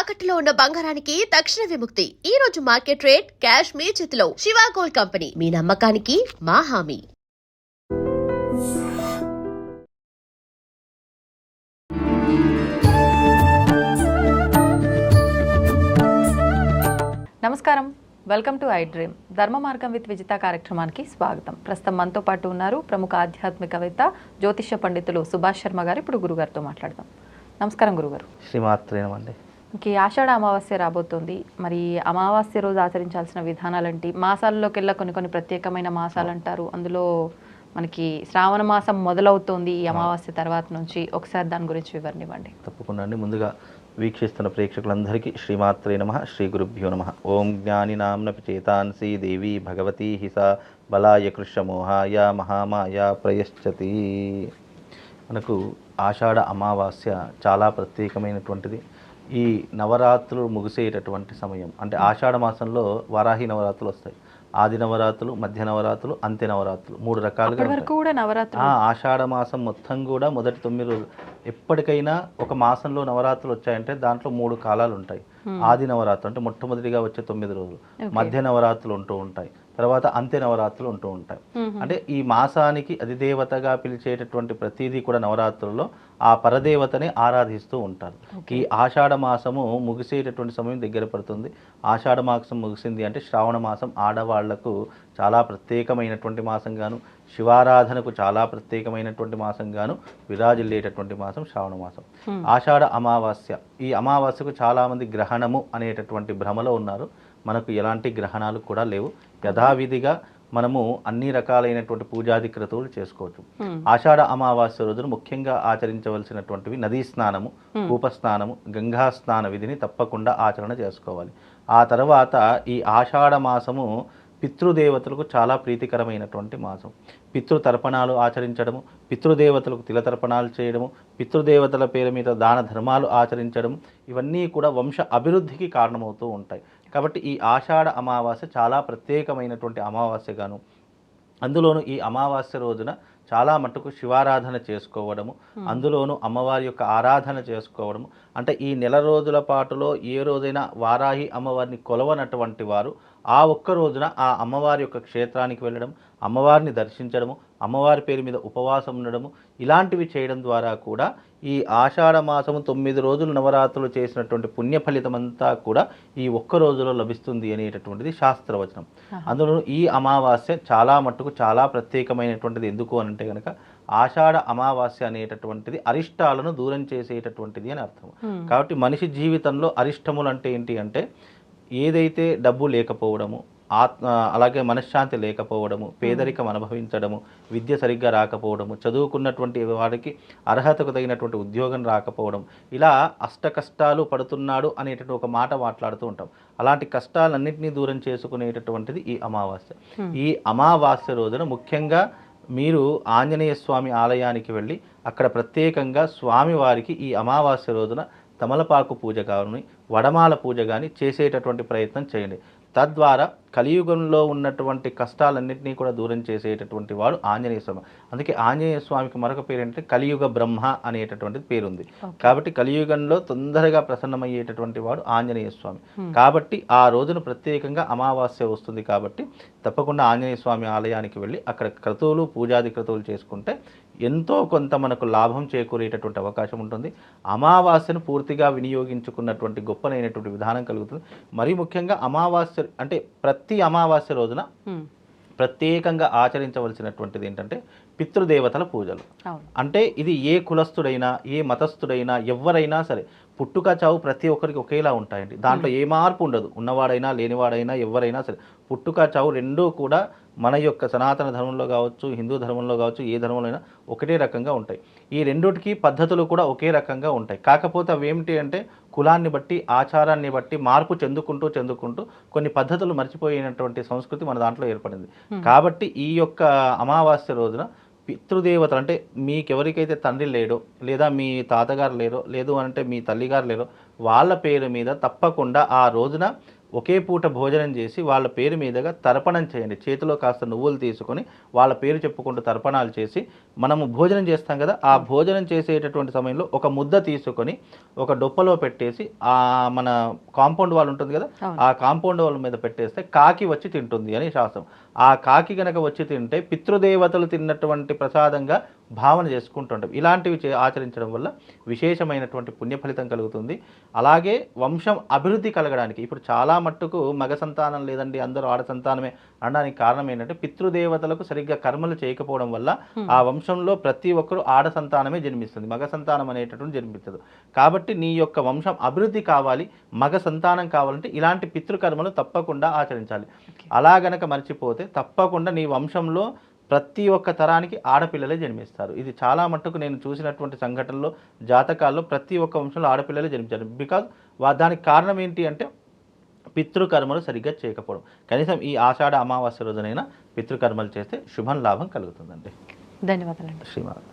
తాకట్టులో ఉన్న బంగారానికి తక్షణ విముక్తి. ఈ రోజు మార్కెట్ రేట్ క్యాష్ మీ చేతిలో. శివ గోల్డ్ కంపెనీ, మీ నమ్మకానికి మా హామీ. నమస్కారం, వెల్కమ్ టు ఐ డ్రీమ్. ధర్మ మార్గం విత్ విజిత కార్యక్రమానికి స్వాగతం. ప్రస్తుతం మనతో పాటు ఉన్నారు ప్రముఖ ఆధ్యాత్మికవేత్త, జ్యోతిష్య పండితులు సుభాష్ శర్మ గారు. ఇప్పుడు గురుగారితో మాట్లాడదాం. నమస్కారం గురుగారు. శ్రీమాత్రేనమండి. ఇంక ఆషాఢ అమావాస్య రాబోతోంది. మరి అమావాస్య రోజు ఆచరించాల్సిన విధానాలేంటి? మాసాల్లోకెల్లా కొన్ని ప్రత్యేకమైన మాసాలు అంటారు. అందులో మనకి శ్రావణ మాసం మొదలవుతోంది ఈ అమావాస్య తర్వాత నుంచి. ఒకసారి దాని గురించి వివరణ ఇవ్వండి. తప్పకుండా అండి. ముందుగా వీక్షిస్తున్న ప్రేక్షకులందరికీ శ్రీమాత్రే నమః, శ్రీ గురుభ్యో నమః. ఓం జ్ఞాని నామ్నపి చేతాన్సి దేవి భగవతి హిసా బలాయ కృష్ణమోహాయ మహామాయ ప్రయశ్చతి. మనకు ఆషాఢ అమావాస్య చాలా ప్రత్యేకమైనటువంటిది. ఈ నవరాత్రులు ముగిసేటటువంటి సమయం. అంటే ఆషాఢ మాసంలో వారాహి నవరాత్రులు వస్తాయి. ఆది నవరాత్రులు, మధ్య నవరాత్రులు, అంత్య నవరాత్రులు, 3 రకాలుగా. ఆషాఢ మాసం మొత్తం కూడా మొదటి 9 రోజులు. ఎప్పటికైనా ఒక మాసంలో నవరాత్రులు వచ్చాయంటే దాంట్లో 3 కాలాలు ఉంటాయి. ఆది నవరాత్రులు అంటే మొట్టమొదటిగా వచ్చే 9 రోజులు, మధ్య నవరాత్రులు ఉంటూ ఉంటాయి, తర్వాత అంత్య నవరాత్రులు ఉంటూ ఉంటాయి. అంటే ఈ మాసానికి అధిదేవతగా పిలిచేటటువంటి ప్రతిదీ కూడా నవరాత్రుల్లో ఆ పరదేవతని ఆరాధిస్తూ ఉంటారు. ఈ ఆషాఢ మాసము ముగిసేటటువంటి సమయం దగ్గర పడుతుంది. ఆషాఢ మాసం ముగిసింది అంటే శ్రావణ మాసం ఆడవాళ్లకు చాలా ప్రత్యేకమైనటువంటి మాసంగాను, శివారాధనకు చాలా ప్రత్యేకమైనటువంటి మాసంగాను విరాజిల్లేటటువంటి మాసం శ్రావణ మాసం. ఆషాఢ అమావాస్య. ఈ అమావాస్యకు చాలామంది గ్రహణము అనేటటువంటి భ్రమలో ఉన్నారు. మనకు ఎలాంటి గ్రహణాలు కూడా లేవు. యథావిధిగా మనము అన్ని రకాలైనటువంటి పూజాది క్రతువులు చేసుకోవచ్చు. ఆషాఢ అమావాస్య రోజున ముఖ్యంగా ఆచరించవలసినటువంటివి నదీ స్నానము, కూపస్నానము, గంగా స్నాన విధిని తప్పకుండా ఆచరణ చేసుకోవాలి. ఆ తర్వాత ఈ ఆషాఢ మాసము పితృదేవతలకు చాలా ప్రీతికరమైనటువంటి మాసం. పితృతర్పణాలు ఆచరించడము, పితృదేవతలకు తిలతర్పణాలు చేయడము, పితృదేవతల పేరు మీద దాన ధర్మాలు ఆచరించడం, ఇవన్నీ కూడా వంశ అభివృద్ధికి కారణమవుతూ ఉంటాయి. కాబట్టి ఈ ఆషాఢ అమావాస్య చాలా ప్రత్యేకమైనటువంటి అమావాస్యగాను, అందులోనూ ఈ అమావాస్య రోజున చాలా మట్టుకు శివారాధన చేసుకోవడము, అందులోనూ అమ్మవారి యొక్క ఆరాధన చేసుకోవడము. అంటే ఈ నెల రోజుల పాటులో ఏ రోజైనా వారాహి అమ్మవారిని కొలవనటువంటి వారు ఆ ఒక్క రోజున ఆ అమ్మవారి యొక్క క్షేత్రానికి వెళ్ళడం, అమ్మవారిని దర్శించడము, అమ్మవారి పేరు మీద ఉపవాసం ఉండడము, ఇలాంటివి చేయడం ద్వారా కూడా ఈ ఆషాఢ మాసము 9 రోజులు నవరాత్రులు చేసినటువంటి పుణ్య ఫలితమంతా కూడా ఈ ఒక్క రోజులో లభిస్తుంది అనేటటువంటిది శాస్త్రవచనం. అందులో ఈ అమావాస్య చాలా మట్టుకు చాలా ప్రత్యేకమైనటువంటిది. ఎందుకు అనంటే కనుక ఆషాఢ అమావాస్య అనేటటువంటిది అరిష్టాలను దూరం చేసేటటువంటిది అని అర్థం. కాబట్టి మనిషి జీవితంలో అరిష్టములు అంటే ఏంటి అంటే ఏదైతే డబ్బు లేకపోవడము, అలాగే మనశ్శాంతి లేకపోవడము, పేదరికం అనుభవించడము, విద్య సరిగ్గా రాకపోవడము, చదువుకున్నటువంటి వారికి అర్హతకు తగినటువంటి ఉద్యోగం రాకపోవడం, ఇలా అష్ట కష్టాలు పడుతున్నాడు అనేటటువంటి ఒక మాట మాట్లాడుతూ ఉంటాం. అలాంటి కష్టాలన్నింటినీ దూరం చేసుకునేటటువంటిది ఈ అమావాస్య. ఈ అమావాస్య రోజున ముఖ్యంగా మీరు ఆంజనేయ స్వామి ఆలయానికి వెళ్ళి అక్కడ ప్రత్యేకంగా స్వామివారికి ఈ అమావాస్య రోజున తమలపాకు పూజ కానీ, వడమాల పూజ కానీ చేసేటటువంటి ప్రయత్నం చేయండి. తద్వారా కలియుగంలో ఉన్నటువంటి కష్టాలన్నింటినీ కూడా దూరం చేసేటటువంటి వాడు ఆంజనేయ స్వామి. అందుకే ఆంజనేయ స్వామికి మరొక పేరు ఏంటంటే కలియుగ బ్రహ్మ అనేటటువంటిది పేరుంది. కాబట్టి కలియుగంలో తొందరగా ప్రసన్నమయ్యేటటువంటి వాడు ఆంజనేయ స్వామి. కాబట్టి ఆ రోజున ప్రత్యేకంగా అమావాస్య వస్తుంది. కాబట్టి తప్పకుండా ఆంజనేయ స్వామి ఆలయానికి వెళ్ళి అక్కడ క్రతువులు, పూజాది క్రతువులు చేసుకుంటే ఎంతో కొంత మనకు లాభం చేకూరేటటువంటి అవకాశం ఉంటుంది. అమావాస్యను పూర్తిగా వినియోగించుకున్నటువంటి గొప్పనైనటువంటి విధానం కలుగుతుంది. మరీ ముఖ్యంగా అమావాస్య అంటే ప్రతి అమావాస్య రోజున ప్రత్యేకంగా ఆచరించవలసినటువంటిది ఏంటంటే పితృదేవతల పూజలు. అంటే ఇది ఏ కులస్థుడైనా, ఏ మతస్థుడైనా, ఎవరైనా సరే పుట్టుక చావు ప్రతి ఒక్కరికి ఒకేలా ఉంటాయండి. దాంట్లో ఏ మార్పు ఉండదు. ఉన్నవాడైనా లేనివాడైనా ఎవరైనా సరే పుట్టుక చావు రెండూ కూడా మన యొక్క సనాతన ధర్మంలో కావచ్చు, హిందూ ధర్మంలో కావచ్చు, ఏ ధర్మంలో అయినా ఒకటే రకంగా ఉంటాయి. ఈ రెండిటికి పద్ధతులు కూడా ఒకే రకంగా ఉంటాయి. కాకపోతే అవి ఏమిటి అంటే కులాన్ని బట్టి, ఆచారాన్ని బట్టి మార్పు చెందుకుంటూ కొన్ని పద్ధతులు మర్చిపోయినటువంటి సంస్కృతి మన దాంట్లో ఏర్పడింది. కాబట్టి ఈ యొక్క అమావాస్య రోజున పితృదేవతలు అంటే మీకెవరికైతే తండ్రి లేడో, లేదా మీ తాతగారు లేరో, లేదు అంటే మీ తల్లిగారు లేరో, వాళ్ళ పేరు మీద తప్పకుండా ఆ రోజున ఒకే పూట భోజనం చేసి వాళ్ళ పేరు మీదుగా తర్పణం చేయండి. చేతిలో కాస్త నువ్వులు తీసుకొని వాళ్ళ పేరు చెప్పుకుంటూ తర్పణాలు చేసి మనము భోజనం చేస్తాం కదా, ఆ భోజనం చేసేటటువంటి సమయంలో ఒక ముద్ద తీసుకొని ఒక డొప్పలో పెట్టేసి ఆ మన కాంపౌండ్ వాల్ ఉంటుంది కదా, ఆ కాంపౌండ్ వాల్ మీద పెట్టేస్తే కాకి వచ్చి తింటుంది అని శాస్త్రం. ఆ కాకి గనక వచ్చి తింటే పితృదేవతలు తిన్నటువంటి ప్రసాదంగా భావన చేసుకుంటుంటాం. ఇలాంటివి ఆచరించడం వల్ల విశేషమైనటువంటి పుణ్య ఫలితం కలుగుతుంది. అలాగే వంశం అభివృద్ధి కలగడానికి, ఇప్పుడు చాలా మట్టుకు మగ సంతానం లేదండి అందరూ ఆడ సంతానమే అనడానికి కారణం ఏంటంటే పితృదేవతలకు సరిగ్గా కర్మలు చేయకపోవడం వల్ల ఆ వంశంలో ప్రతి ఒక్కరు ఆడ సంతానమే జన్మిస్తుంది, మగ సంతానం అనేటటువంటి జన్మించదు. కాబట్టి నీ యొక్క వంశం అభివృద్ధి కావాలి, మగ సంతానం కావాలంటే ఇలాంటి పితృకర్మలు తప్పకుండా ఆచరించాలి. అలా గనక మర్చిపోతే తప్పకుండా నీ వంశంలో ప్రతి ఒక్క తరానికి ఆడపిల్లలే జన్మిస్తారు. ఇది చాలా మట్టుకు నేను చూసినటువంటి సంఘటనలో, జాతకాల్లో ప్రతి ఒక్క వంశంలో ఆడపిల్లలే జన్మించారు. బికాజ్ దానికి కారణం ఏంటి అంటే పితృకర్మలు సరిగ్గా చేయకపోవడం. కనీసం ఈ ఆషాఢ అమావాస్య రోజునైనా పితృకర్మలు చేస్తే శుభం లాభం కలుగుతుందండి. ధన్యవాదాలండి. Shriman.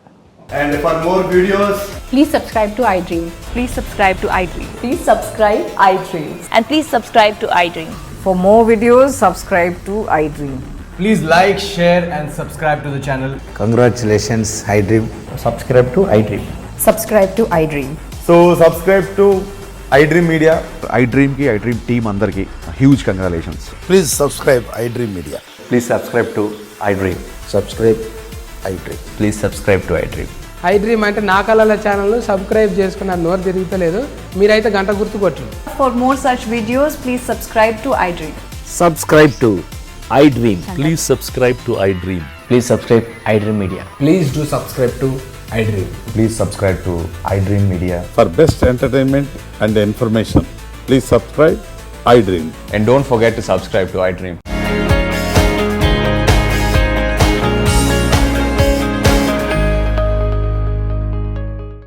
And for more videos, Please subscribe to iDream. Please subscribe to iDream. Please subscribe iDream. And please subscribe to iDream. For more videos, subscribe to iDream. please like, share and subscribe to the channel. Congratulations, iDream. Subscribe to iDream. Subscribe to iDream. So subscribe to iDream Media. iDream ki iDream team andarki huge congratulations. Please subscribe iDream Media. Please subscribe to iDream. Subscribe iDream. Please subscribe to iDream. iDream అంటే నా కళల channel subscribe చేసుకున్నారు, నోరు తిరుగుతలేదు, మీరైతే గంట గుర్తు కొట్టండి. For more such videos, please subscribe to iDream. Subscribe to iDream. Please subscribe to iDream. Please subscribe iDream Media. Please do subscribe to iDream. Please subscribe to iDream Media. For best entertainment and information, please subscribe iDream. And don't forget to subscribe to iDream.